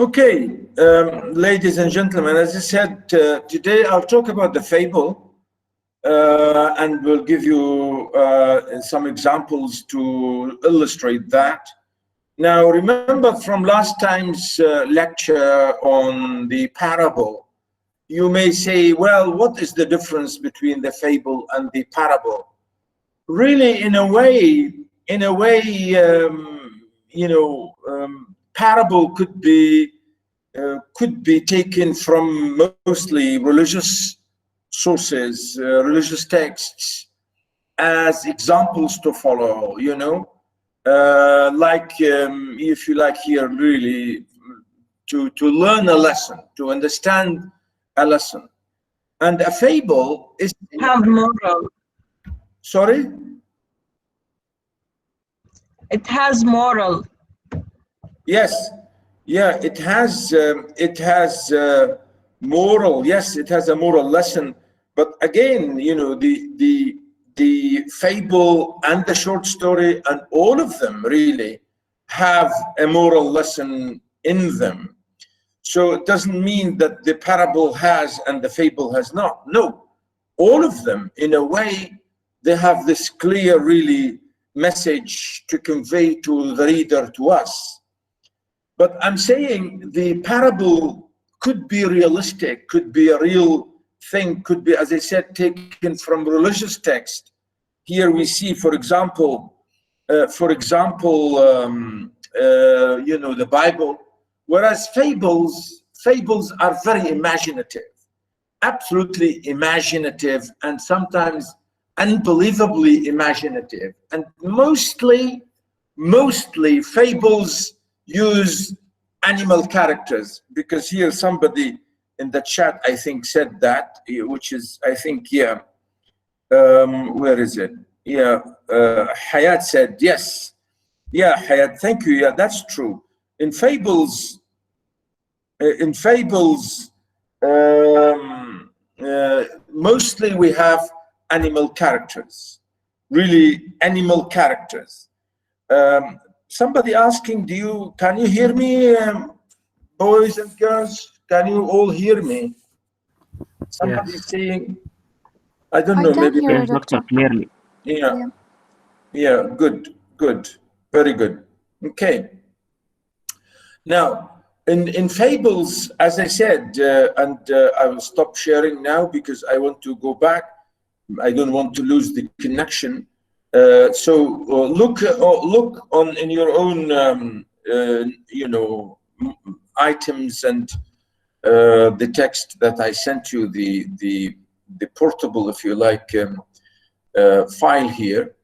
Okay, ladies and gentlemen, as I said, today I'll talk about the fable, and we'll give you some examples to illustrate that. Now, remember from last time's lecture on the parable, you may say, well, what is the difference between the fable and the parable? Really, in a way, parable could be taken from mostly religious sources, religious texts, as examples to follow. If you like here, really, to learn a lesson, to understand a lesson. And a fable is have moral. Sorry? It has moral. Yes, yeah, it has moral. Yes, it has a moral lesson. But again, the fable and the short story and all of them really have a moral lesson in them. So it doesn't mean that the parable has and the fable has not. No, all of them, in a way, they have this clear, really, message to convey to the reader, to us. But I'm saying the parable could be realistic, could be a real thing, could be, as I said, taken from religious text. Here we see, for example, the Bible, whereas fables are very imaginative, absolutely imaginative, and sometimes unbelievably imaginative. And mostly fables use animal characters, because here somebody in the chat, I think, said that, which is, I think, yeah, where is it? Yeah, Hayat said, yes. Yeah, Hayat, thank you. Yeah, that's true. In fables, mostly we have animal characters, really animal characters. Somebody asking, can you hear me, boys and girls? Can you all hear me? Somebody saying, I don't know, maybe. Hear Doctor clearly. Yeah, good, very good. Okay. Now, in fables, as I said, I will stop sharing now because I want to go back. I don't want to lose the connection. So look on in your own, items and the text that I sent you, the portable, if you like, file here.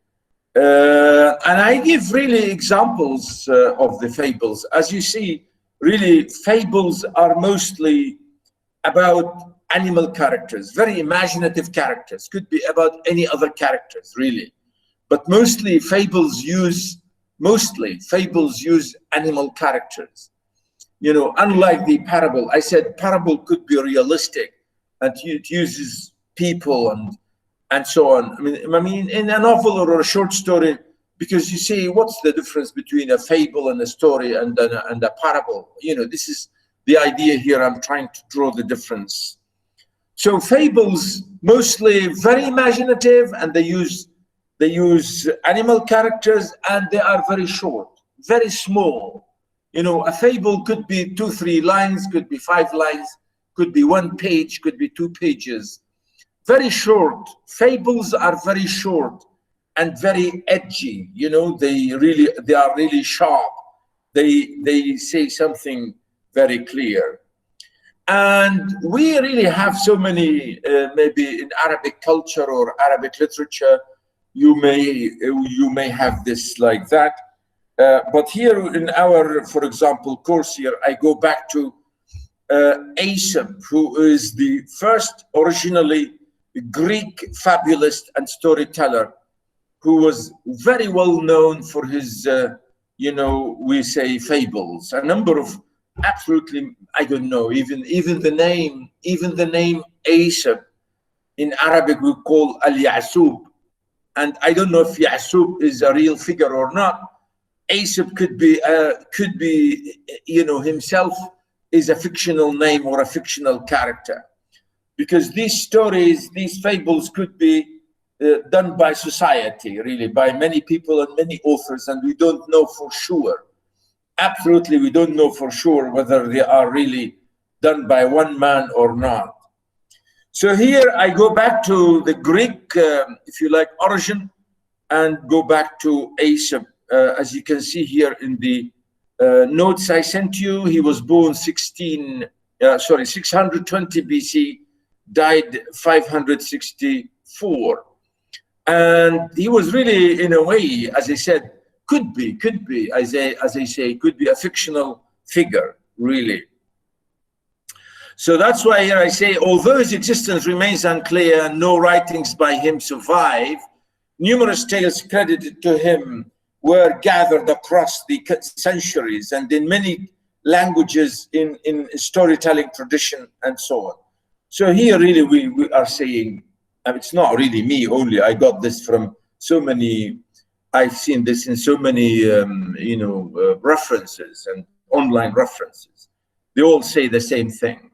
And I give really examples of the fables. As you see, really, fables are mostly about animal characters, very imaginative characters, could be about any other characters, really. But mostly fables use animal characters. Unlike the parable, I said parable could be realistic, and it uses people and so on. I mean, in a novel or a short story, because you see, what's the difference between a fable and a story and a parable? This is the idea here. I'm trying to draw the difference. So fables mostly very imaginative, and they use animal characters, and they are very short, very small. A fable could be 2-3 lines, could be 5 lines, could be 1 page, could be 2 pages. Very short. Fables are very short and very edgy. They are really sharp. They say something very clear. And we really have so many, maybe in Arabic culture or Arabic literature, you may have this like that. But here in our, for example, course here, I go back to Aesop, who is the first originally Greek fabulist and storyteller, who was very well known for his, we say fables. A number of absolutely, I don't know, even the name Aesop in Arabic we call Al-Ya'sub, and I don't know if Ya'sub is a real figure or not. Aesop could be himself is a fictional name or a fictional character, because these stories, these fables could be done by society, really, by many people and many authors, and we don't know for sure. Absolutely, we don't know for sure whether they are really done by one man or not. So here I go back to the Greek, if you like, origin, and go back to Aesop. As you can see here in the notes I sent you, he was born 620 BC, died 564. And he was really, in a way, as I said, could be, as I say, could be a fictional figure, really. So that's why here I say, although his existence remains unclear and no writings by him survive, numerous tales credited to him were gathered across the centuries and in many languages in storytelling tradition and so on. So here really we are saying, and it's not really me only, I got this from so many, I've seen this in so many references and online references. They all say the same thing.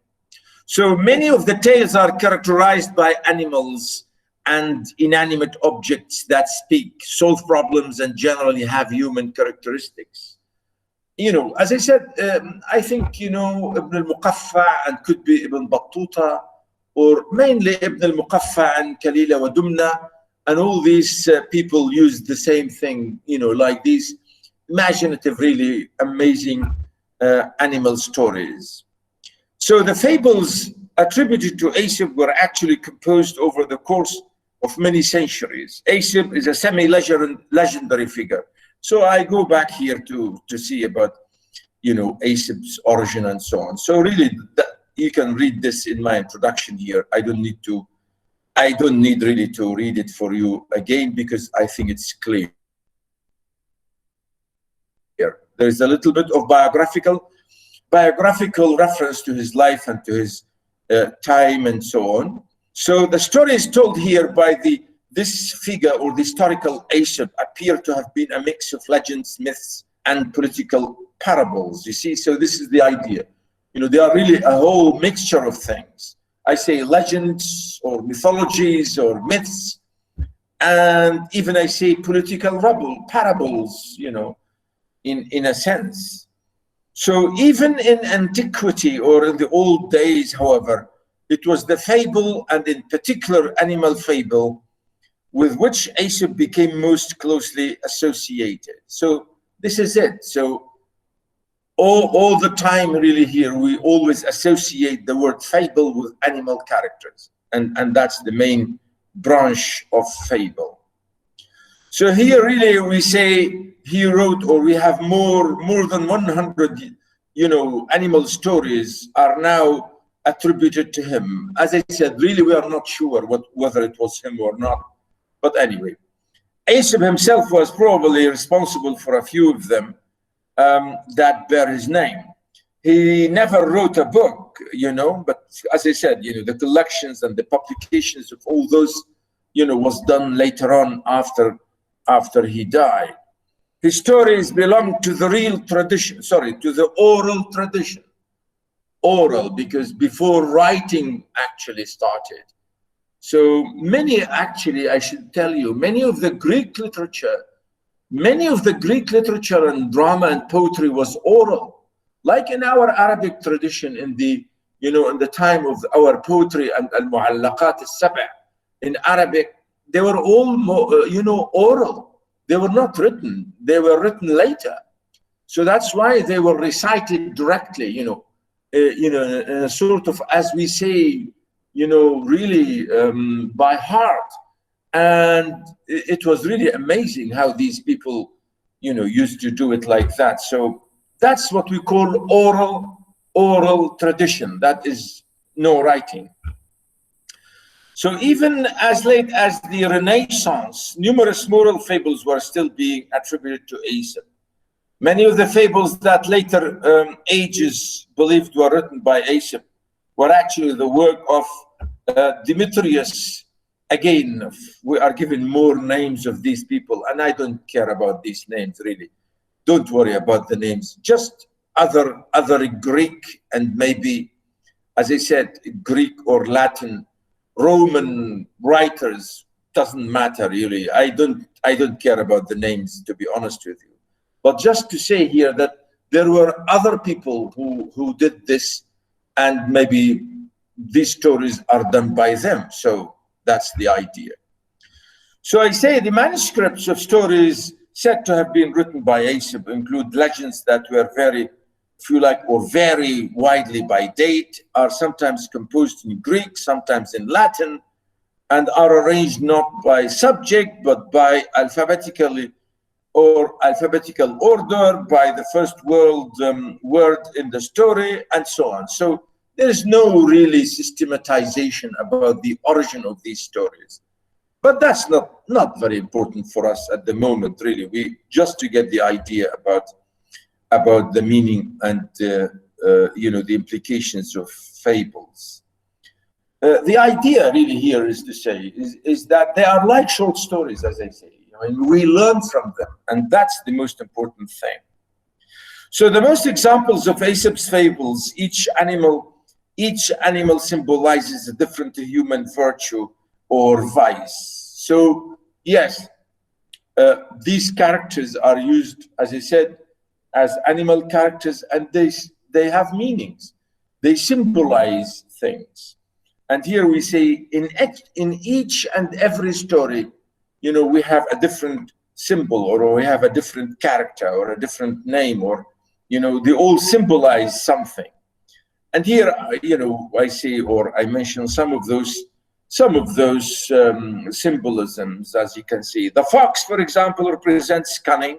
So many of the tales are characterized by animals and inanimate objects that speak, solve problems, and generally have human characteristics. As I said, I think, Ibn al-Muqaffa and could be Ibn Battuta, or mainly Ibn al-Muqaffa and Khalil wa Dumna, and all these people use the same thing, like these imaginative, really amazing animal stories. So the fables attributed to Aesop were actually composed over the course of many centuries. Aesop is a semi-legendary figure. So I go back here to see about, Aesop's origin and so on. So really, you can read this in my introduction here. I don't need really to read it for you again, because I think it's clear. There's a little bit of biographical reference to his life and to his time and so on. So the story is told here by this figure, or the historical Aesop, appear to have been a mix of legends, myths, and political parables. You see, so this is the idea. They are really a whole mixture of things. I say legends or mythologies or myths, and even I say political parables, in a sense. So even in antiquity or in the old days, however, it was the fable, and in particular animal fable, with which Aesop became most closely associated. So this is it. So all the time, really, here we always associate the word fable with animal characters, and that's the main branch of fable. So here really we say he wrote, or we have more than 100 animal stories are now attributed to him. As I said, really we are not sure whether it was him or not, but anyway, Aesop himself was probably responsible for a few of them that bear his name. He never wrote a book, but as I said, the collections and the publications of all those, was done later on after he died. His stories belong to the to the oral tradition. Oral, because before writing actually started. So many, actually, I should tell you, many of the Greek literature and drama and poetry was oral. Like in our Arabic tradition, in the time of our poetry and al-mu'allaqat al-sab' in Arabic, they were all oral. They were not written. They were written later. So that's why they were recited directly, in a sort of, as we say, really by heart. And it was really amazing how these people, used to do it like that. So that's what we call oral tradition. That is no writing. So even as late as the Renaissance, numerous moral fables were still being attributed to Aesop. Many of the fables that later ages believed were written by Aesop were actually the work of Demetrius. Again, we are given more names of these people, and I don't care about these names, really. Don't worry about the names. Just other Greek and maybe, as I said, Greek or Latin, Roman writers, doesn't matter really. I don't care about the names, to be honest with you. But just to say here that there were other people who did this, and maybe these stories are done by them. So that's the idea. So I say the manuscripts of stories said to have been written by Aesop include legends that were very, if you like, or vary widely by date, are sometimes composed in Greek, sometimes in Latin, and are arranged not by subject, but by alphabetical order, by the first word in the story, and so on. So there is no really systematization about the origin of these stories. But that's not very important for us at the moment, really. We just to get the idea about the meaning and the implications of fables. The idea really here is to say is that they are like short stories, as I say, and we learn from them, and that's the most important thing. So the most examples of Aesop's fables, each animal symbolizes a different human virtue or vice. So yes, these characters are used, as I said, as animal characters, and they have meanings. They symbolize things. And here we say in each and every story, we have a different symbol, or we have a different character, or a different name, or they all symbolize something. And here, I say, or I mention some of those symbolisms, as you can see. The fox, for example, represents cunning,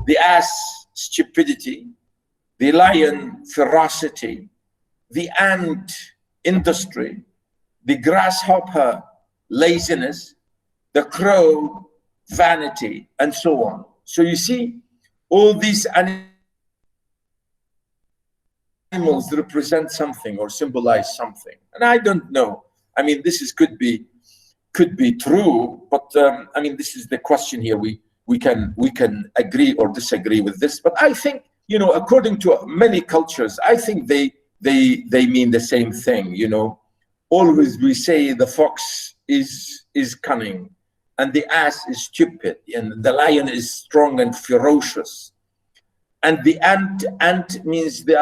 the ass, stupidity, the lion, ferocity, the ant, industry, the grasshopper, laziness, the crow, vanity, and so on. So you see, all these animals represent something or symbolize something. And I don't know. I mean, this could be true, but I mean, this is the question here. We can agree or disagree with this, but I think, according to many cultures, I think they mean the same thing. Always we say the fox is cunning, and the ass is stupid, and the lion is strong and ferocious, and the ant means they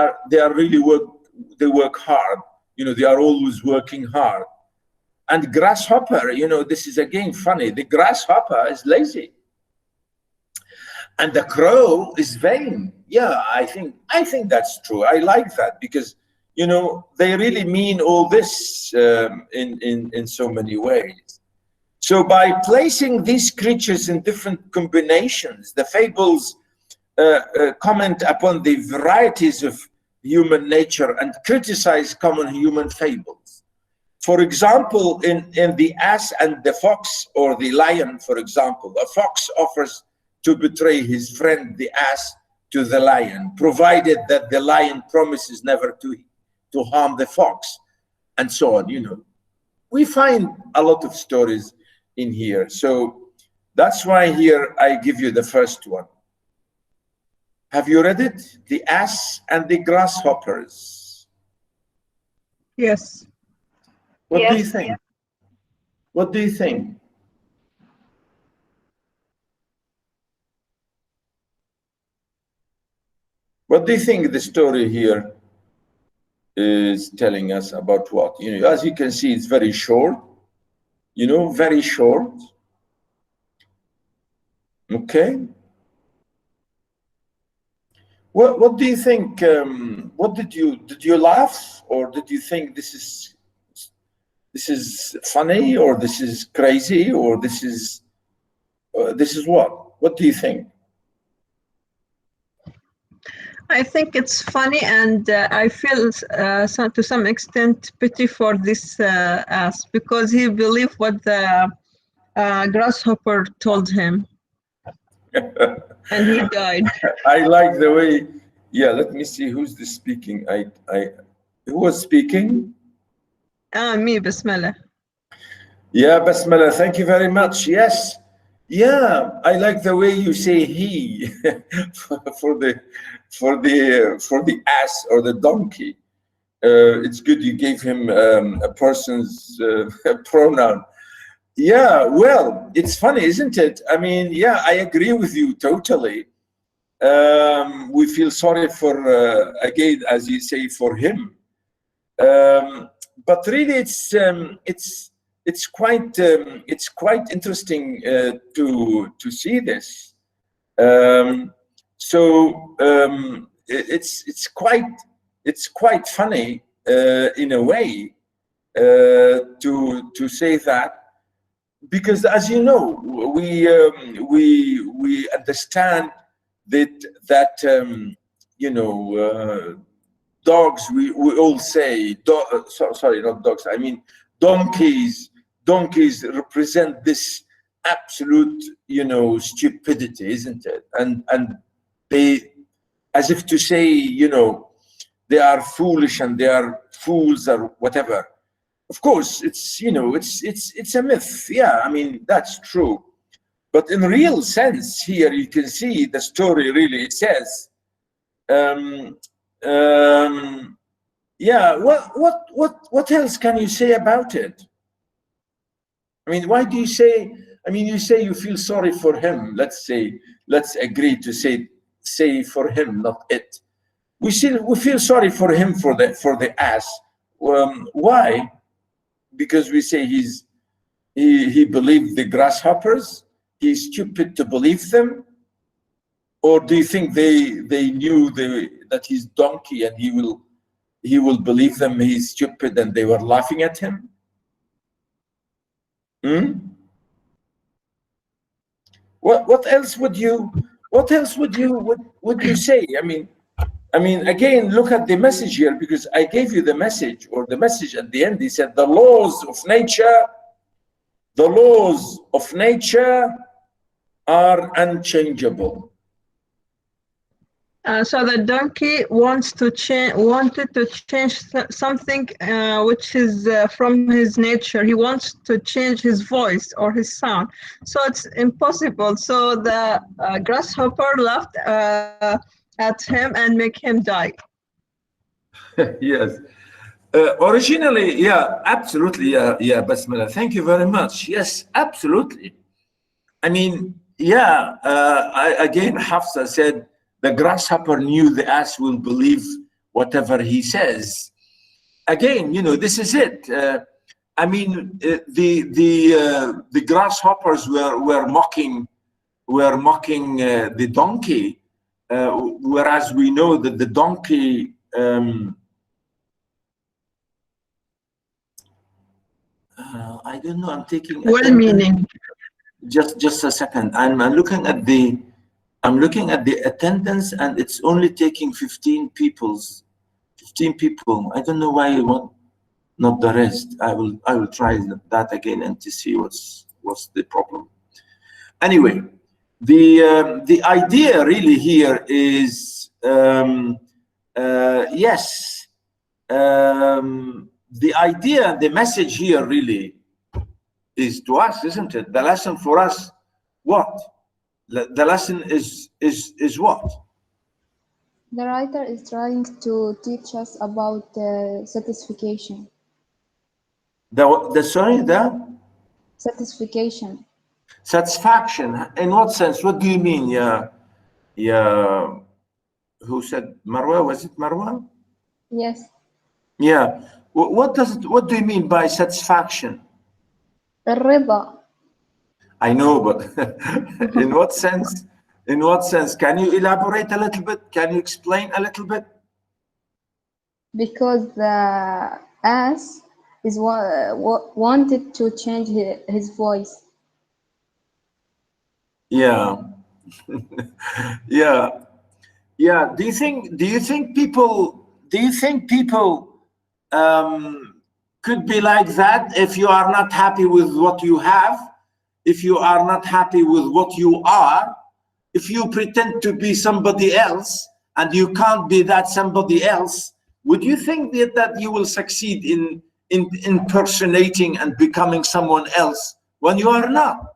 work hard. They are always working hard. And grasshopper, this is again funny. The grasshopper is lazy, and the crow is vain. Yeah, I think that's true. I like that because they really mean all this in so many ways. So by placing these creatures in different combinations, the fables comment upon the varieties of human nature and criticize common human fables. For example, in the ass and the fox, or the lion, for example, a fox offers to betray his friend the ass to the lion, provided that the lion promises never to harm the fox, and so on. We find a lot of stories in here. So that's why here I give you the first one. Have you read it? The ass and the grasshoppers. Yes. What do you think? What do you think? What do you think the story here is telling us about what? As you can see, it's very short, very short. Okay. What do you think? What did you laugh, or did you think this is funny, or this is crazy, or this is what? What do you think? I think it's funny, and I feel to some extent pity for this ass, because he believed what the grasshopper told him, and he died. I like the way. Yeah, let me see who's the speaking. Who was speaking? Me, Bismillah. Yeah, Basmala. Thank you very much. Yes, Yeah, I like the way you say he for the ass or the donkey. It's good you gave him a person's pronoun. Yeah, well, it's funny, isn't it? I mean, yeah, I agree with you totally. We feel sorry for again, as you say, for him. But really, it's quite interesting to see this. Um, it's quite funny in a way to say that, because as you know, we understand that you know, dogs, we all say sorry, not dogs, I mean donkeys represent this absolute, you know, stupidity, isn't it? And they, as if to say, you know, they are foolish and they are fools or whatever. Of course, it's, you know, it's a myth. Yeah, I mean, that's true. But in real sense, here you can see the story really. It says, um, um, yeah. What else can you say about it? I mean, why do you say? I mean, you say you feel sorry for him. Let's say, let's agree to say for him, not it. We feel sorry for him for the ass. Why? Because we say he believed the grasshoppers. He's stupid to believe them. Or do you think they knew that he's donkey and he will believe them he's stupid and they were laughing at him? Hmm? What else would you would you say? I mean, again, look at the message here, because I gave you the message, or the message at the end. He said the laws of nature are unchangeable. So the donkey wanted to change something which is from his nature. He wants to change his voice or his sound. So it's impossible. So the grasshopper laughed at him and make him die. Yes. Originally, yeah, absolutely, yeah, Basmala. Thank you very much. Yes, absolutely. I mean, yeah, again, Hafsa said the grasshopper knew the ass will believe whatever he says. Again, you know, this is it. I mean, the grasshoppers were mocking the donkey, whereas we know that the donkey. I don't know. I'm taking well-meaning. Just a second. I'm looking at the attendance, and it's only taking 15 people's 15 people. I don't know why you want not the rest. I will try that again and to see what's the problem. Anyway, the idea really here is yes. The idea, the message here really is to us, isn't it? The lesson for us, what? The lesson is what? The writer is trying to teach us about satisfaction. The sorry, the Satisfaction. satisfaction. In what sense? What do you mean? Yeah. Who said Marwa? Was it Marwa? Yes. Yeah. What do you mean by satisfaction? الرضا. I know, but in what sense? In what sense? Can you elaborate a little bit? Can you explain a little bit? Because the ass is wanted to change his voice. Yeah. Yeah. Yeah. Do you think people could be like that if you are not happy with what you have, if you are not happy with what you are, if you pretend to be somebody else and you can't be that somebody else, would you think that you will succeed in impersonating and becoming someone else when you are not?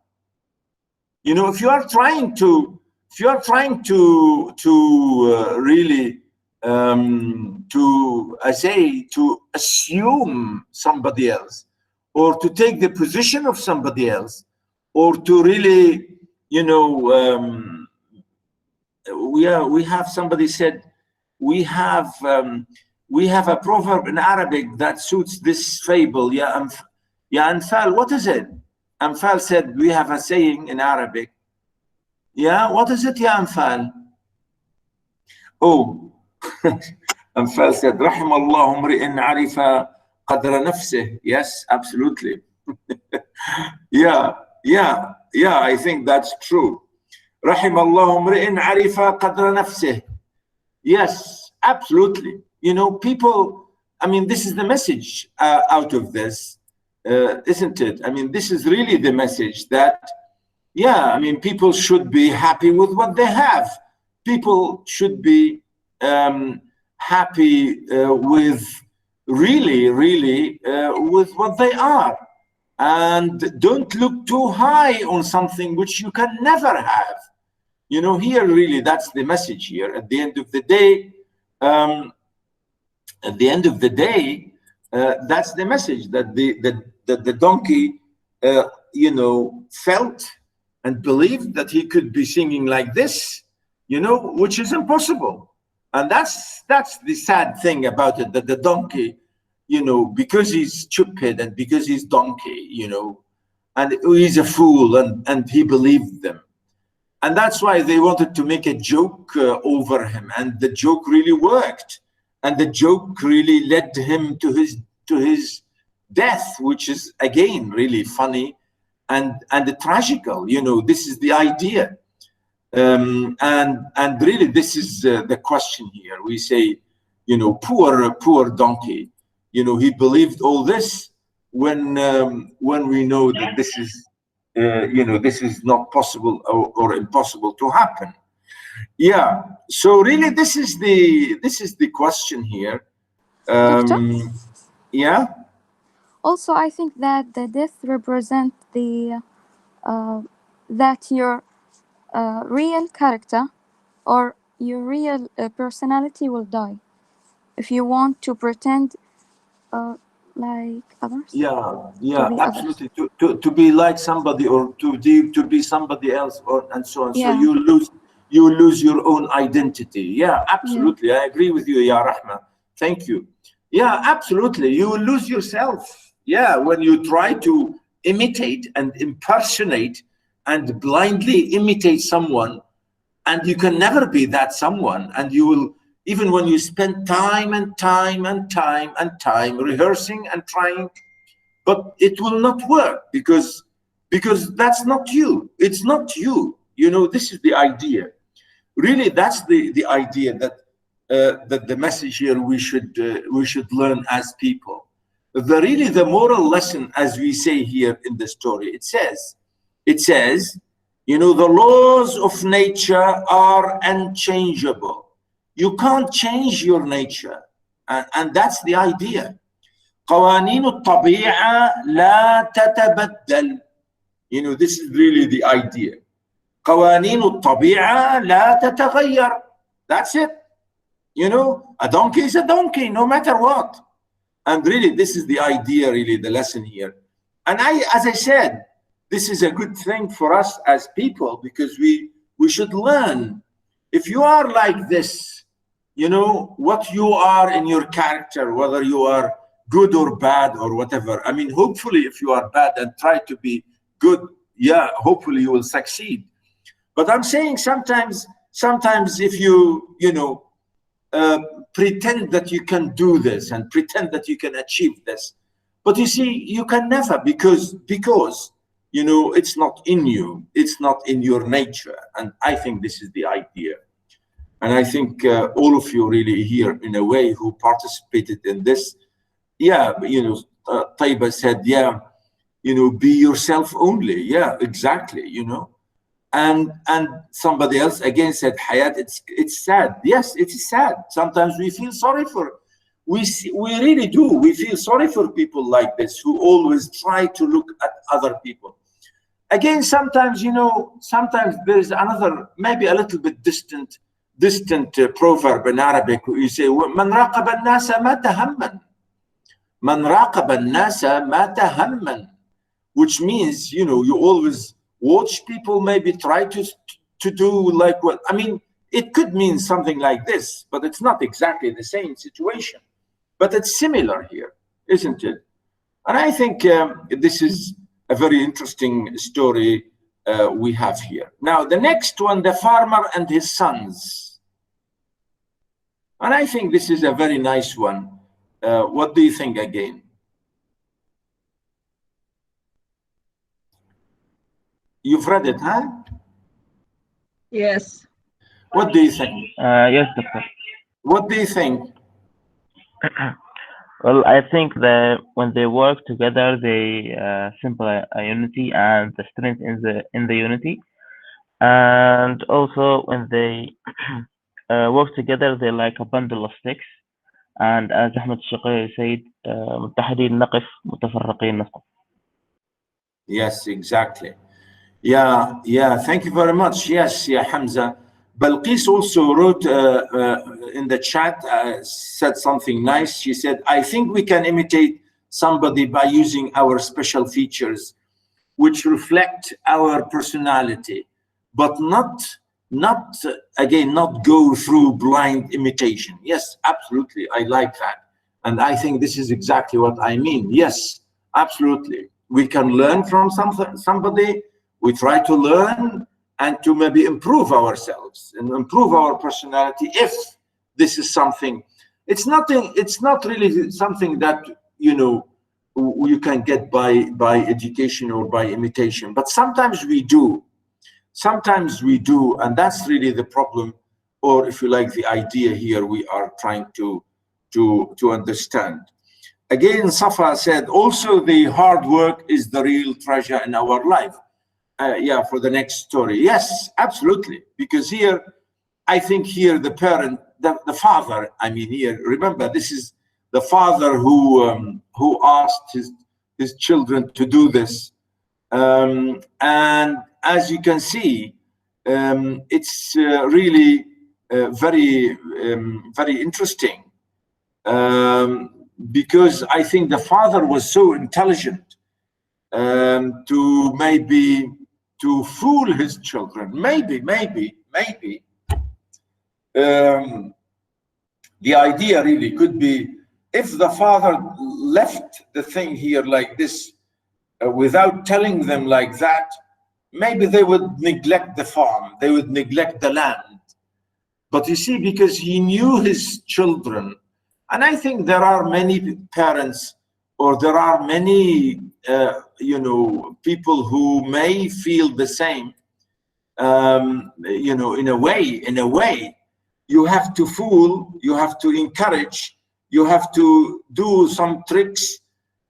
You know, if you are trying to, really to assume somebody else, or to take the position of somebody else, or to really, you know, we have somebody said we have a proverb in Arabic that suits this fable. Ya Anfal, what is it? Anfal said we have a saying in Arabic. Yeah, what is it, Ya Anfal? Oh, Anfal said, رحم الله امرئ عرف قدر نفسه. Yes, absolutely. Yeah, I think that's true. رحم الله امرئ عرف قدر نفسه. Yes, absolutely. You know, people, I mean, this is the message out of this, isn't it? I mean, this is really the message that, yeah, I mean, people should be happy with what they have. People should be happy with really with what they are. And don't look too high on something which you can never have. You know, here really that's the message here. At the end of the day, that's the message that the donkey, you know, felt and believed that he could be singing like this, you know, which is impossible. And that's the sad thing about it, that the donkey, you know, because he's stupid and because he's donkey, you know, and he's a fool, and he believed them. And that's why they wanted to make a joke over him, and the joke really worked, and the joke really led him to his death, which is again really funny and tragical. You know, this is the idea, and really this is the question here. We say, you know, poor donkey. You know, he believed all this when we know that this is. You know, this is not possible or impossible to happen. Yeah. So really, this is the question here. Yeah. Also, I think that the death represents the that your real character or your real personality will die if you want to pretend like others. Yeah, absolutely. To be like somebody, or to be somebody else, or and so on. Yeah. So you lose your own identity. Yeah, absolutely. Yeah. I agree with you, Ya Rahma. Thank you. Yeah, absolutely. You will lose yourself. Yeah, when you try to imitate and impersonate and blindly imitate someone, and you can never be that someone, and you will. Even when you spend time rehearsing and trying, but it will not work because that's not you. It's not you. You know, this is the idea. Really, that's the idea that that the message here we should learn as people. The moral lesson, as we say here in the story, it says, you know, the laws of nature are unchangeable. You can't change your nature, and that's the idea. قوانين الطبيعة لا تتبدل. You know, this is really the idea. قوانين الطبيعة لا تتغير. That's it. You know, a donkey is a donkey, no matter what. And really, this is the idea, really, the lesson here. And as I said, this is a good thing for us as people, because we should learn. If you are like this, you know, what you are in your character, whether you are good or bad or whatever. I mean, hopefully, if you are bad and try to be good, yeah, hopefully you will succeed. But I'm saying sometimes if you know, pretend that you can do this and pretend that you can achieve this, but you see, you can never, because you know, it's not in you, it's not in your nature. And I think this is the idea. And I think all of you really here, in a way, who participated in this, yeah, you know, Taiba said, yeah, you know, be yourself only. Yeah, exactly, you know. And somebody else again said, Hayat, it's sad. Yes, it is sad. Sometimes we feel sorry for, we really do. We feel sorry for people like this, who always try to look at other people. Again, sometimes, you know, sometimes there is another, maybe a little bit distant proverb in Arabic. You say, "Man raqaba an-nasa mata hamman." Man raqaba an-nasa mata hamman, which means, you know, you always watch people, maybe try to do like what, I mean, it could mean something like this, but it's not exactly the same situation. But it's similar here, isn't it? And I think this is a very interesting story we have here. Now, the next one, the farmer and his sons. And I think this is a very nice one. What do you think again? You've read it, huh? Yes. What do you think? Yes, Doctor. What do you think? Well, I think that when they work together, they symbol a unity and the strength in the unity. And also, when they work together, they're like a bundle of sticks. And as Ahmed Shaqir said, متحدين نقف متفرقين نسقط. Yes, exactly. Yeah, thank you very much. Yes, yeah, Hamza. Balqis also wrote in the chat, said something nice. She said, I think we can imitate somebody by using our special features, which reflect our personality, but not go through blind imitation. Yes, absolutely. I like that. And I think this is exactly what I mean. Yes, absolutely. We can learn from somebody. We try to learn and to maybe improve ourselves and improve our personality if this is something. It's not really something that, you know, you can get by education or by imitation, but sometimes we do. Sometimes we do, and that's really the problem, or if you like, the idea here we are trying to understand. Again, Safa said, also the hard work is the real treasure in our life. Yeah, for the next story. Yes, absolutely. Because here, I think here the parent, the father, I mean here, remember, this is the father who asked his children to do this. And as you can see, it's really very interesting. Because I think the father was so intelligent to maybe to fool his children. Maybe. The idea really could be, if the father left the thing here like this, without telling them like that, maybe they would neglect the farm, they would neglect the land. But you see, because he knew his children, and I think there are many parents, or there are many you know, people who may feel the same. You know, in a way, you have to fool, you have to encourage, you have to do some tricks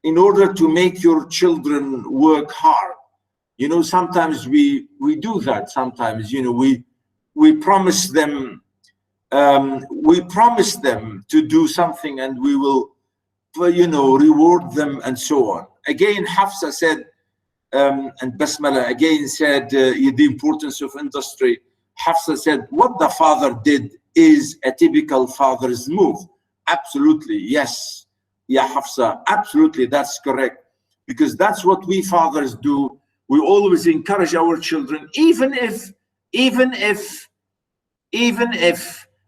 in order to make your children work hard. You know, sometimes we do that. Sometimes, you know, we promise them to do something, and we will, you know, reward them and so on. Again, Hafsa said, and Basmala again said, the importance of industry. Hafsa said, what the father did is a typical father's move. Absolutely, yes. Yeah, Hafsa, absolutely, that's correct. Because that's what we fathers do. We always encourage our children, even if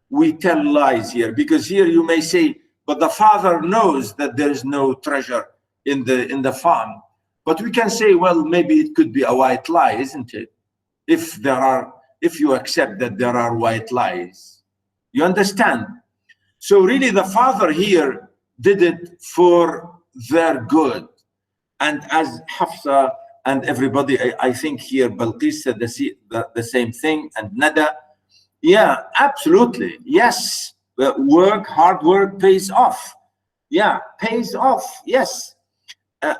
we tell lies here. Because here you may say, but the father knows that there is no treasure in the farm. But we can say, well, maybe it could be a white lie, isn't it? If you accept that there are white lies. You understand? So really the father here did it for their good. And as Hafsa and everybody, I think here, Balqis said the same thing, and Nada. Yeah, absolutely. Yes. Hard work pays off. Yeah, pays off. Yes.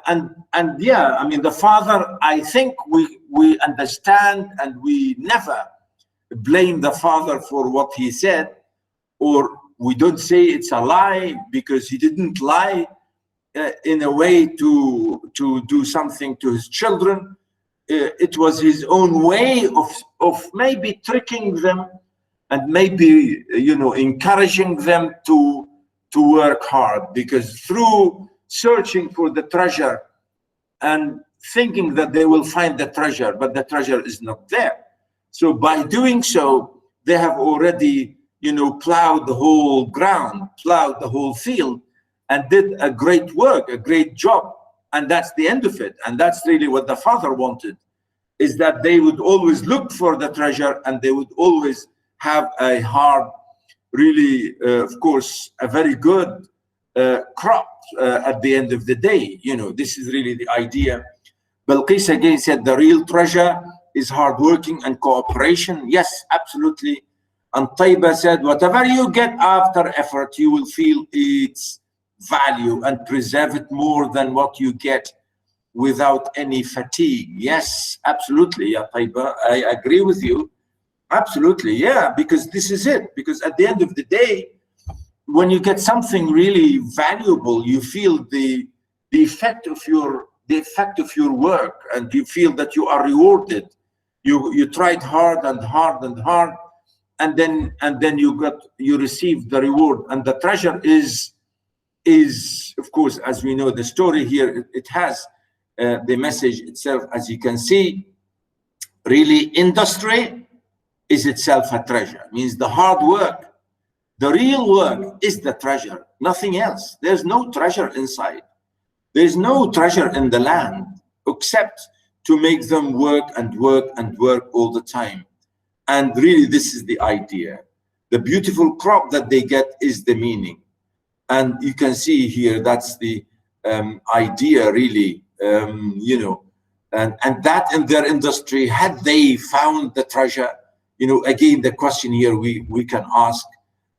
And yeah, I mean, the father, I think we understand, and we never blame the father for what he said, or we don't say it's a lie, because he didn't lie in a way to do something to his children. it was his own way of maybe tricking them and maybe, you know, encouraging them to work hard, because through searching for the treasure and thinking that they will find the treasure, but the treasure is not there. So by doing so, they have already, you know, plowed the whole ground, plowed the whole field, and did a great work, a great job. And that's the end of it. And that's really what the father wanted, is that they would always look for the treasure, and they would always have a hard, really, of course, a very good crop at the end of the day. You know, this is really the idea. Balqis again said the real treasure is hardworking and cooperation. Yes, absolutely. And Taiba said, whatever you get after effort, you will feel its value and preserve it more than what you get without any fatigue. Yes, absolutely. Yeah, Taiba, I agree with you. Absolutely, yeah, because this is it. Because at the end of the day, when you get something really valuable, you feel the effect of your work, and you feel that you are rewarded. You tried hard and hard and hard, and then you receive the reward. And the treasure is of course, as we know the story here, it has the message itself, as you can see. Really, industry is itself a treasure. It means the hard work, the real work is the treasure, nothing else. There's no treasure inside. There's no treasure in the land except to make them work and work and work all the time. And really, this is the idea. The beautiful crop that they get is the meaning. And you can see here, that's the idea, really, you know, and that in their industry, had they found the treasure, you know, again, the question here we can ask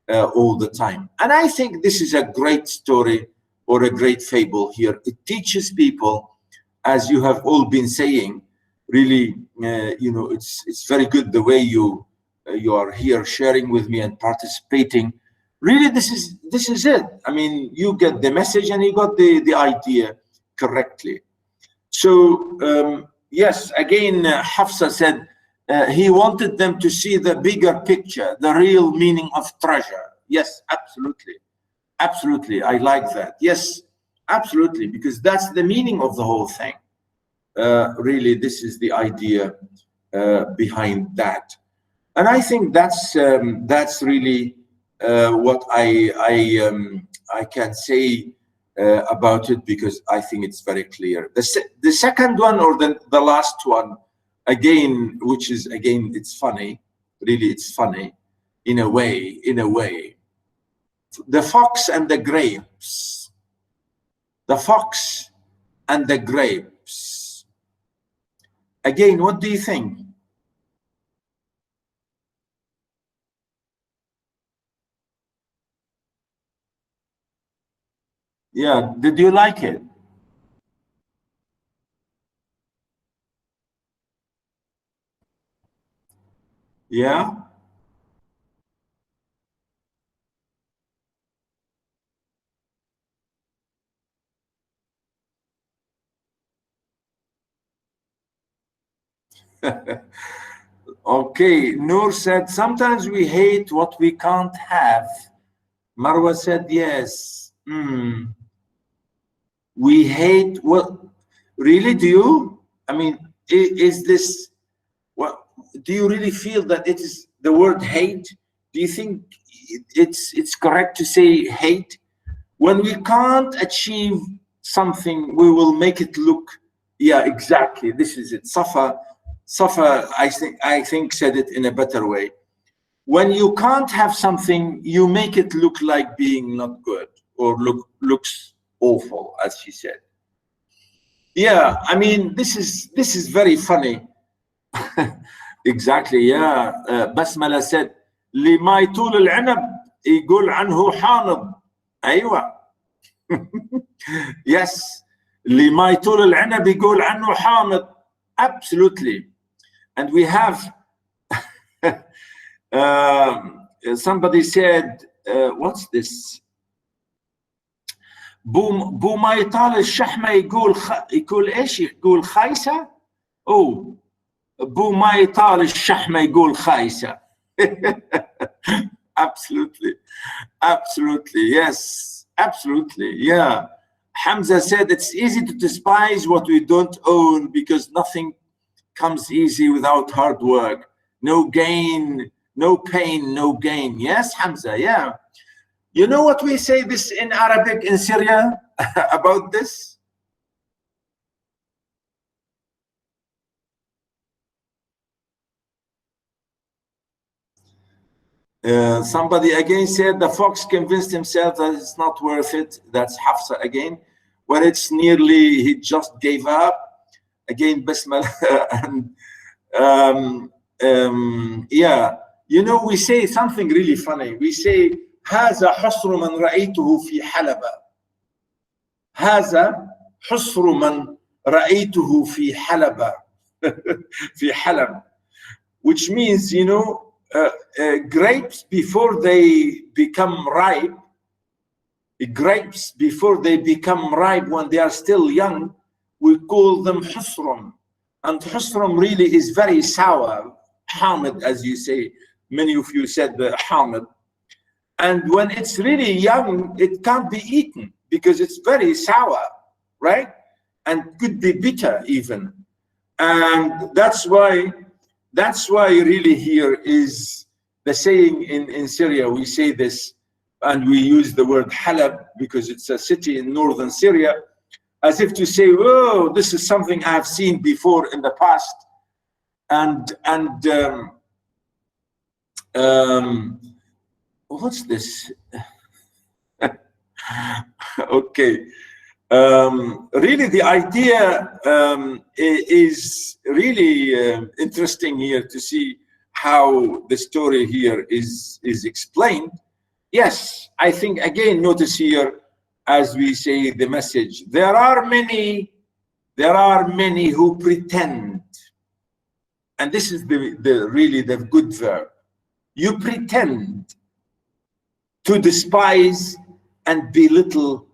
all the time. And I think this is a great story or a great fable here. It teaches people, as you have all been saying, really, you know, it's very good the way you are here sharing with me and participating. Really, this is it. I mean, you get the message and you got the idea correctly. So yes, again, Hafsa said he wanted them to see the bigger picture, the real meaning of treasure. Yes, absolutely. Absolutely, I like that. Yes, absolutely, because that's the meaning of the whole thing. Really, this is the idea behind that. And I think that's really what I can say about it, because I think it's very clear. The second one, or the last one, again, which is, again, it's funny. Really, it's funny in a way. The fox and the grapes. The fox and the grapes. Again, what do you think? Yeah, did you like it? Yeah? Okay, Noor said, sometimes we hate what we can't have. Marwa said, yes. We hate what? Really, do you? I mean, is this, what, do you really feel that it is the word hate? Do you think it's correct to say hate? When we can't achieve something, we will make it look, yeah, exactly, this is it. Safa, I think said it in a better way. When you can't have something, you make it look like being not good, or looks awful, as she said. Yeah, I mean, this is very funny. Exactly, yeah. Basmala said, لما يطول العنب يقول عنه حامض. أيوة. Yes. لما يطول العنب يقول عنه حامض. Absolutely. And we have somebody said, what's this? بو ما يطال الشحمة يقول ايش؟ يقول خايسة Oh, بو ما يطال الشحمة يقول خايسة. Absolutely, absolutely, yes, absolutely, yeah. Hamza said it's easy to despise what we don't own because nothing comes easy without hard work. No gain, no pain, no gain. Yes, Hamza, yeah. You know what we say this in Arabic in Syria about this? Somebody again said the fox convinced himself that it's not worth it. That's Hafsa again. When it's nearly, he just gave up. Again, Bismillah. And yeah, you know, we say something really funny. We say, هذا حصر من رأيته في حلبة. هذا حصر من رأيته في حلبة. في حلب. Which means, you know, grapes before they become ripe, grapes before they become ripe, when they are still young, we call them husrum. And husrum really is very sour, hamid, as you say. Many of you said the hamid. And when it's really young, it can't be eaten because it's very sour, right? And could be bitter even. And that's why really here is the saying in Syria, we say this, and we use the word Halab because it's a city in northern Syria, as if to say, oh, this is something I've seen before in the past. What's this? Okay. Really, the idea is really interesting here to see how the story here is explained. Yes, I think again, notice here, as we say the message, there are many who pretend, and this is really the good verb. You pretend to despise and belittle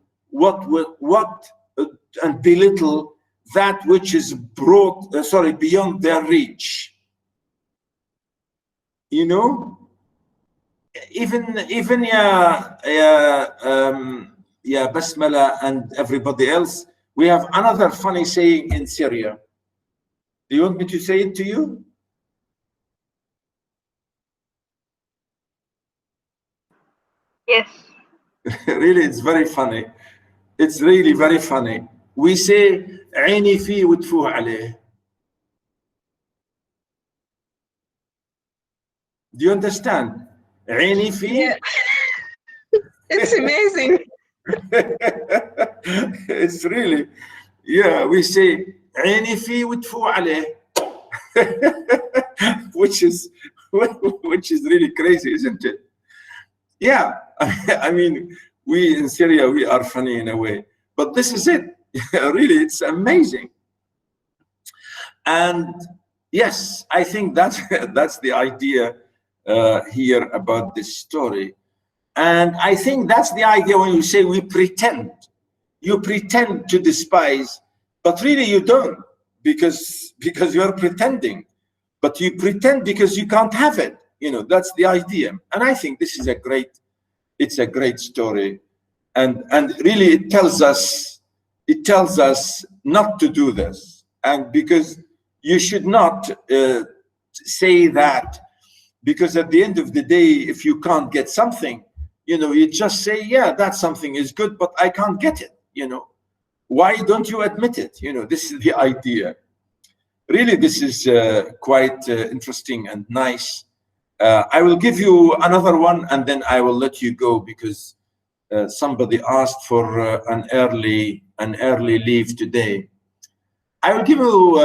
and belittle that which is brought beyond their reach. You know, even Basmala and everybody else, we have another funny saying in Syria. Do you want me to say it to you? Yes. Really, it's very funny. It's really very funny. We say عيني فيه وتفوه عليه. Do you understand? عيني فيه. Yeah. It's amazing. It's really, yeah, we say عيني فيه وتفوه عليه. which is really crazy, isn't it? Yeah, I mean, we in Syria, we are funny in a way, but this is it. Really, it's amazing. And yes, I think that's the idea here about this story. And I think that's the idea when you say we pretend. You pretend to despise, but really you don't, because you're pretending. But you pretend because you can't have it. You know, that's the idea. And I think this is a great story. And really it tells us not to do this. And because you should not say that, because at the end of the day, if you can't get something, you know, you just say, yeah, that something is good, but I can't get it, you know. Why don't you admit it? You know, this is the idea. Really, this is quite interesting and nice. I will give you another one and then I will let you go, because somebody asked for an early leave today. I will give you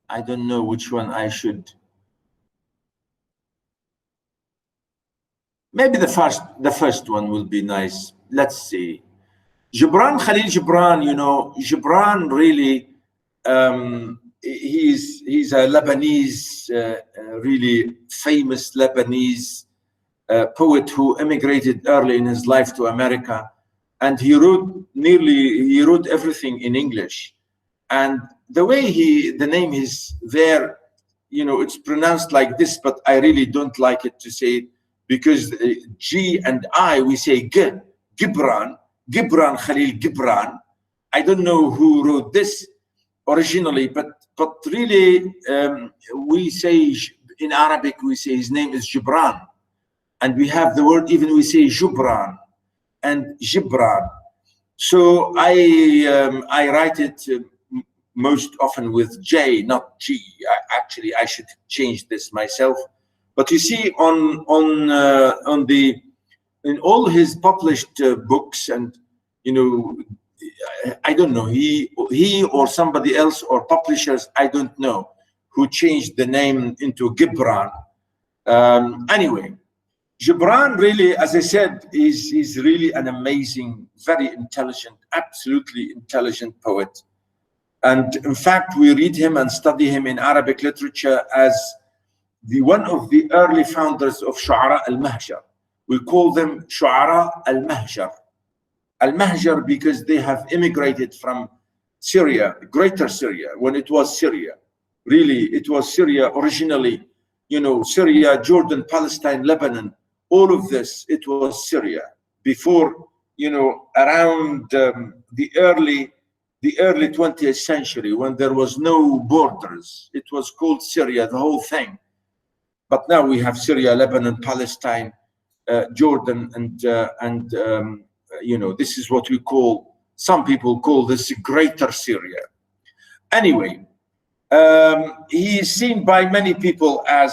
I don't know which one I should. Maybe the first one will be nice. Let's see. Jibran, Khalil Jibran, you know, Jibran really, he's a Lebanese, really famous Lebanese poet who emigrated early in his life to America. and he wrote everything in English. And the way the name is there, you know, it's pronounced like this, but I really don't like it to say it, because G and I, we say Gibran Khalil Gibran. I don't know who wrote this originally, but really, we say in Arabic, we say his name is Jibran, and we have the word, even we say Jibran and Jibran. So I write it most often with J, not G. Actually, I should change this myself. But you see, in all his published books, and you know, I don't know, he or somebody else or publishers, I don't know, who changed the name into Gibran. Anyway, Jibran really, as I said, is really an amazing, very intelligent, absolutely intelligent poet. And in fact, we read him and study him in Arabic literature as one of the early founders of Shu'ara al-Mahjar. We call them Shu'ara al-Mahjar. Al-Mahjar because they have immigrated from Syria, Greater Syria, when it was Syria. Really, it was Syria originally, you know, Syria, Jordan, Palestine, Lebanon, all of this, it was Syria. Before, you know, around the early 20th century, when there was no borders, it was called Syria, the whole thing. But now we have Syria, Lebanon, Palestine, Jordan, and you know, this is what we call, some people call this Greater Syria. Anyway, he is seen by many people as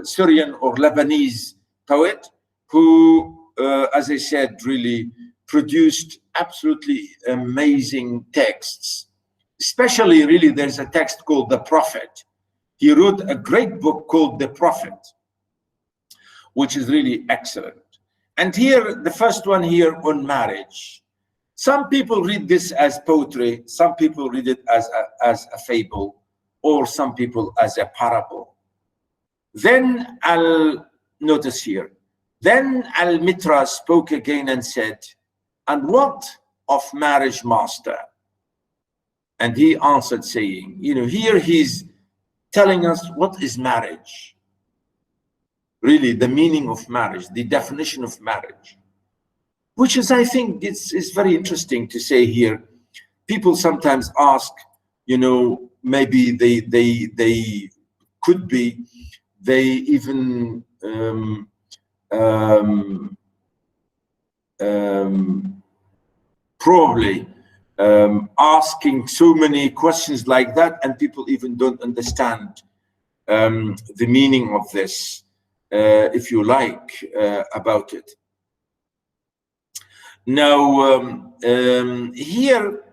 Syrian or Lebanese poet who, as I said, really produced absolutely amazing texts. Especially, really, there's a text called The Prophet. He wrote a great book called The Prophet, which is really excellent. And here, the first one here on marriage. Some people read this as poetry, some people read it as a fable, or some people as a parable. Then I'll notice here. Then Al-Mitra spoke again and said, "And what of marriage, master?" And he answered, saying, you know, here he's telling us what is marriage. Really, the meaning of marriage, the definition of marriage, which is, I think, it's very interesting to say here. People sometimes ask, you know, maybe they could be, they even probably asking so many questions like that, and people even don't understand the meaning of this, if you like, about it. Now, here,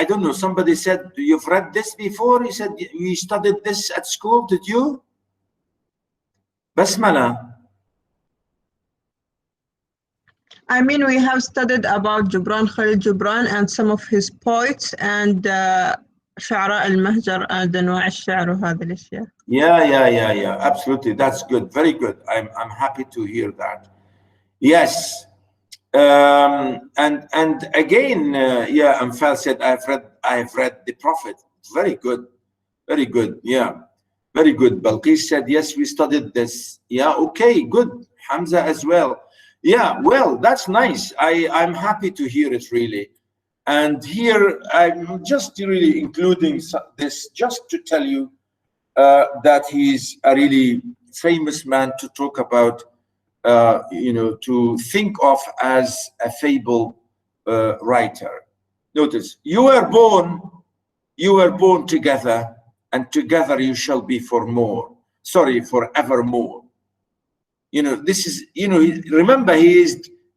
I don't know, somebody said, you've read this before? He said, you studied this at school, did you? Basmala. I mean, we have studied about Jibran, Khalil Jibran, and some of his poets, and شعراء المهجر and أنواع الشعر وهذه الأشياء. Yeah, absolutely. That's good. Very good. I'm happy to hear that. Yes. And again, yeah, Amfal said, I've read The Prophet. Very good. Very good. Yeah. Very good. Balqis said, yes, we studied this. Yeah, okay, good. Hamza as well. Yeah, well, that's nice. I'm happy to hear it, really. And here I'm just really including this just to tell you that he's a really famous man to talk about, you know, to think of as a fable writer. Notice, you were born together, and together you shall be forevermore. You know, this is, you know, remember, he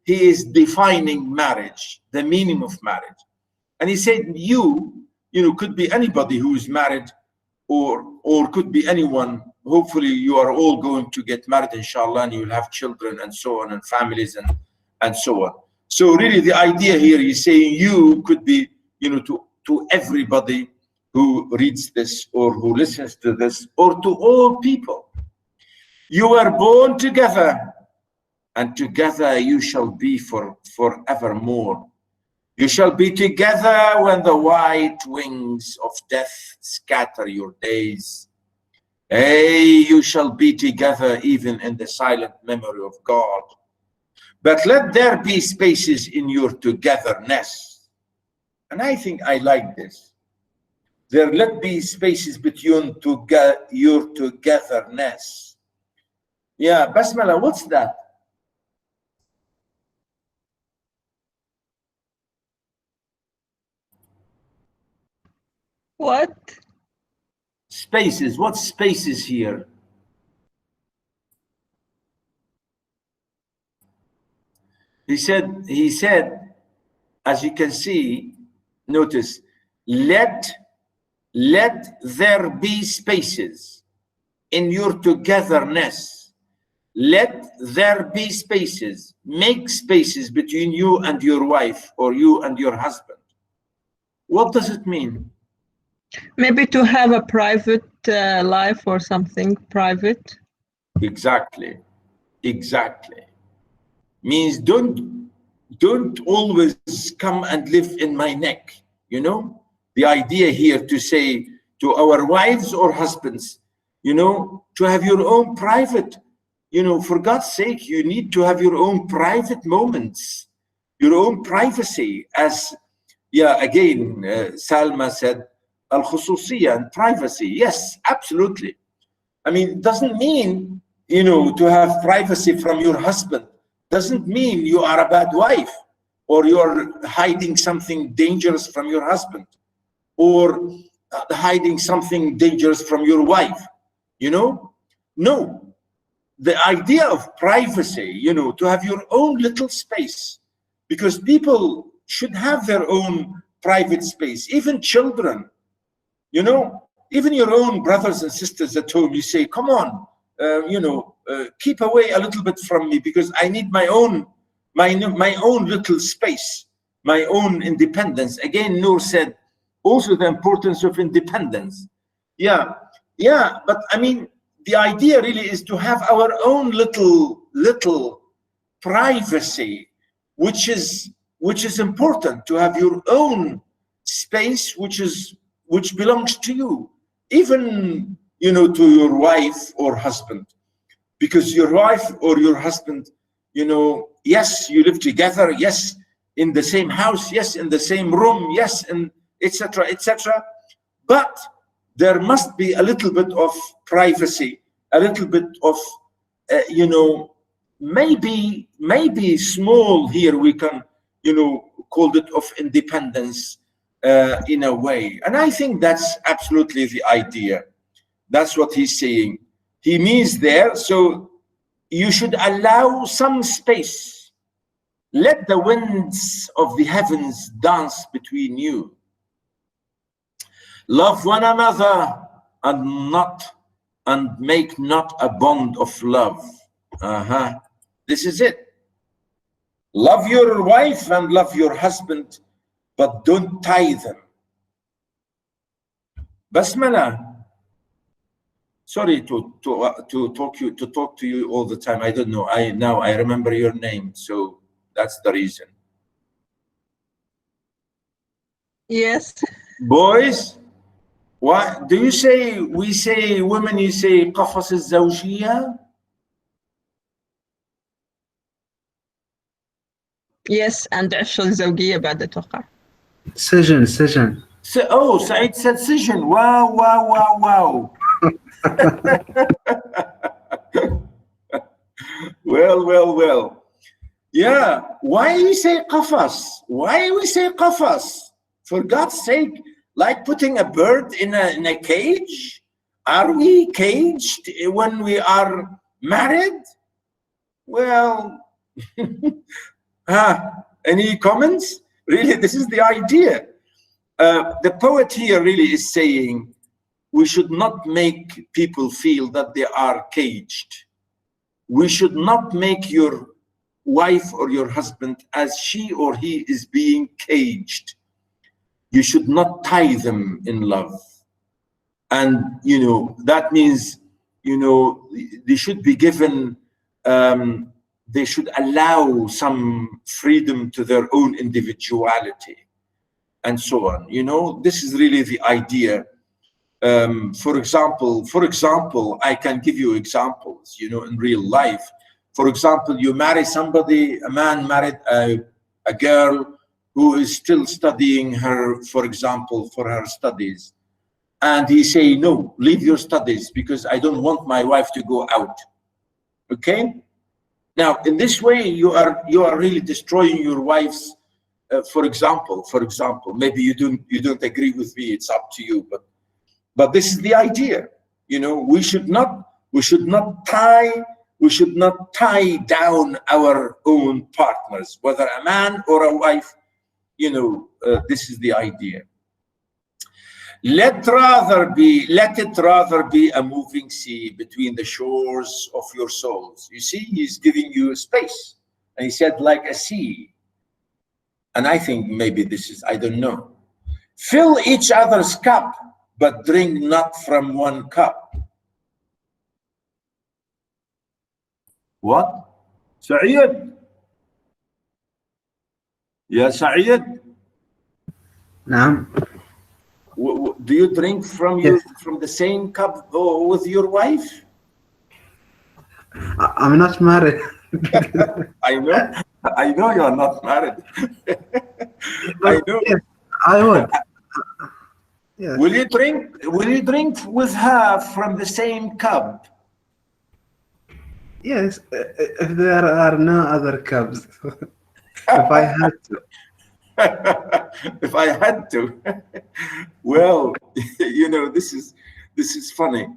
is defining marriage, the meaning of marriage. And he said, you know, could be anybody who is married, or could be anyone. Hopefully you are all going to get married, inshallah, and you'll have children and so on, and families and so on. So really the idea here is saying you could be, you know, to everybody who reads this or who listens to this, or to all people. You were born together, and together you shall be forevermore. You shall be together when the white wings of death scatter your days. Hey, you shall be together even in the silent memory of God. But let there be spaces in your togetherness. And I think I like this. There let be spaces between your togetherness. Yeah, Basmala, what's that? What? Spaces. What spaces here? He said, as you can see, notice, let there be spaces in your togetherness. Let there be spaces. Make spaces between you and your wife or you and your husband. What does it mean? Maybe to have a private life or something private. Exactly. Means don't always come and live in my neck. You know, the idea here to say to our wives or husbands, you know, to have your own private, you know, for God's sake, you need to have your own private moments, your own privacy. As, yeah, again, Salma said, al-khususiyya, and privacy. Yes, absolutely. I mean, it doesn't mean, you know, to have privacy from your husband. Doesn't mean you are a bad wife or you're hiding something dangerous from your husband or hiding something dangerous from your wife, you know? No, the idea of privacy, you know, to have your own little space, because people should have their own private space, even children, you know, even your own brothers and sisters at home, you say, come on, you know, keep away a little bit from me because I need my own little space, my own independence. Again, Noor said also the importance of independence. Yeah, but I mean, the idea really is to have our own little privacy, which is important, to have your own space, which belongs to you, even, you know, to your wife or husband, because your wife or your husband, you know, yes, you live together, yes, in the same house, yes, in the same room, yes, and etc., but there must be a little bit of privacy, a little bit of, you know, maybe small here we can, you know, call it of independence in a way. And I think that's absolutely the idea. That's what he's saying. He means there, so you should allow some space. Let the winds of the heavens dance between you. Love one another and make not a bond of love. This is it. Love your wife and love your husband, but don't tie them. Basmala. Sorry to talk to you all the time. I don't know. Now I remember your name, so that's the reason. Yes. Boys, what do you say? We say women. You say قفص الزوجية. Yes, and عش الزوجية بعد أتوقع. سجن. Oh, Said said سجن. Wow. Well. Yeah. Why we say قفص? Why we say قفص? For God's sake, like putting a bird in a cage? Are we caged when we are married? Well, any comments? Really, this is the idea. The poet here really is saying we should not make people feel that they are caged. We should not make your wife or your husband as she or he is being caged. You should not tie them in love. And, you know, that means, you know, they should be given they should allow some freedom to their own individuality and so on. You know, this is really the idea. For example, I can give you examples, you know, in real life. For example, you marry somebody, a man married a girl who is still studying her, for example, for her studies. And he say, no, leave your studies because I don't want my wife to go out. Okay? Now, in this way, you are really destroying your wife's, for example, maybe you don't agree with me, it's up to you, but this is the idea. You know, we should not tie down our own partners, whether a man or a wife. You know, this is the idea. Let it rather be a moving sea between the shores of your souls. You see, he's giving you a space, and he said like a sea. And I think maybe this is, I don't know. Fill each other's cup, but drink not from one cup. What? Sa'id? Yeah, Sa'id? نعم. Do you drink from the same cup with your wife? I'm not married. I know you are not married. I know. Yes, I would. Yes. Will you drink with her from the same cup? Yes, if there are no other cups. If I had to. If I had to. Well, you know, this is funny.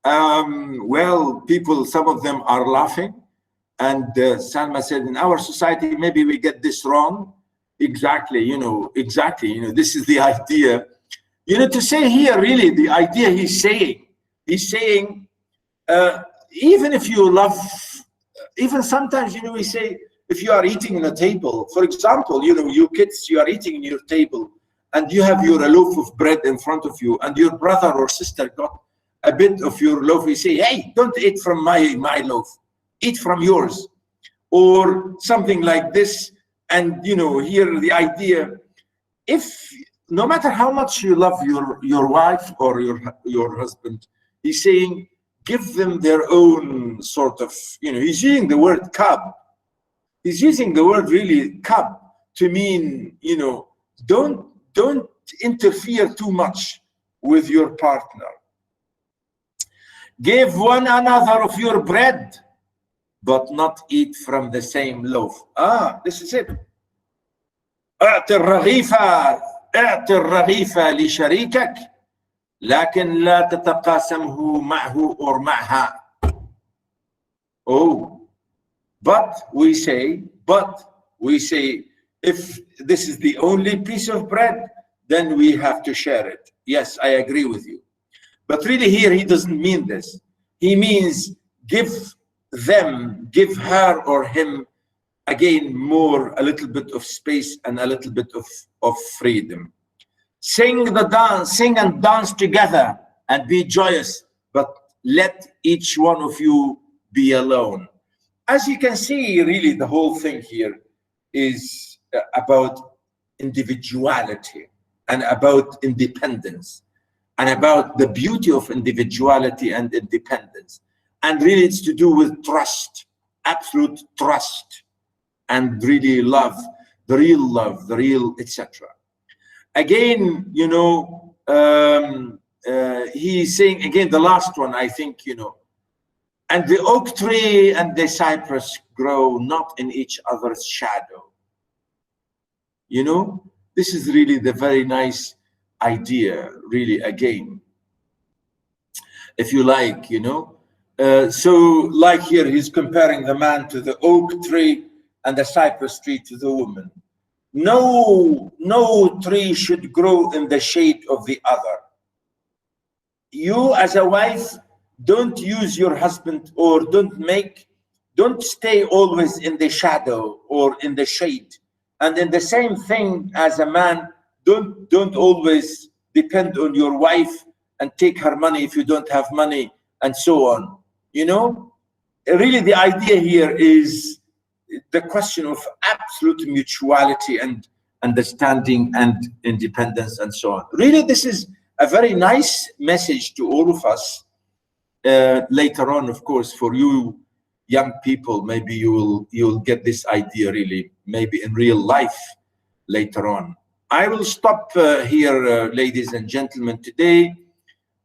Well, people, some of them are laughing, and Salma said, in our society, maybe we get this wrong. Exactly, you know, this is the idea. You know, to say here, really, the idea he's saying, even if you love, even sometimes, you know, we say, if you are eating in a table, for example, you know, you kids, you are eating in your table, and you have a loaf of bread in front of you, and your brother or sister got a bit of your loaf, you say, hey, don't eat from my loaf, eat from yours, or something like this. And, you know, here the idea, if no matter how much you love your wife or your husband, he's saying, give them their own sort of, you know, he's using the word cup. He's using the word really cup to mean, you know, don't interfere too much with your partner. Give one another of your bread, but not eat from the same loaf. This is it. اعطي الرغيف لشريكك لكن لا تتقاسمه معه or معها. But we say, if this is the only piece of bread, then we have to share it. Yes, I agree with you. But really here, he doesn't mean this. He means give her or him, again, a little bit of space and a little bit of freedom. Sing and dance together and be joyous, but let each one of you be alone. As you can see, really, the whole thing here is about individuality and about independence and about the beauty of individuality and independence. And really, it's to do with trust, absolute trust, and really love, the real, etc. Again, you know, he's saying, again, the last one, I think, you know, and the oak tree and the cypress grow not in each other's shadow. You know, this is really the very nice idea, really, again, if you like, you know. So like here, he's comparing the man to the oak tree and the cypress tree to the woman. No tree should grow in the shade of the other. You as a wife, don't use your husband, or don't stay always in the shadow or in the shade. And in the same thing as a man, don't always depend on your wife and take her money if you don't have money, and so on. You know, really the idea here is the question of absolute mutuality and understanding and independence and so on. Really, this is a very nice message to all of us. Later on, of course, for you young people, maybe you'll get this idea really, maybe in real life later on. I will stop here, ladies and gentlemen, today.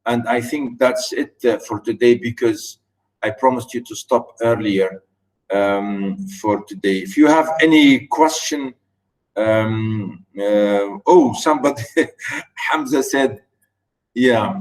And I think that's it for today, because I promised you to stop earlier for today. If you have any question, oh, somebody, Hamza said, yeah.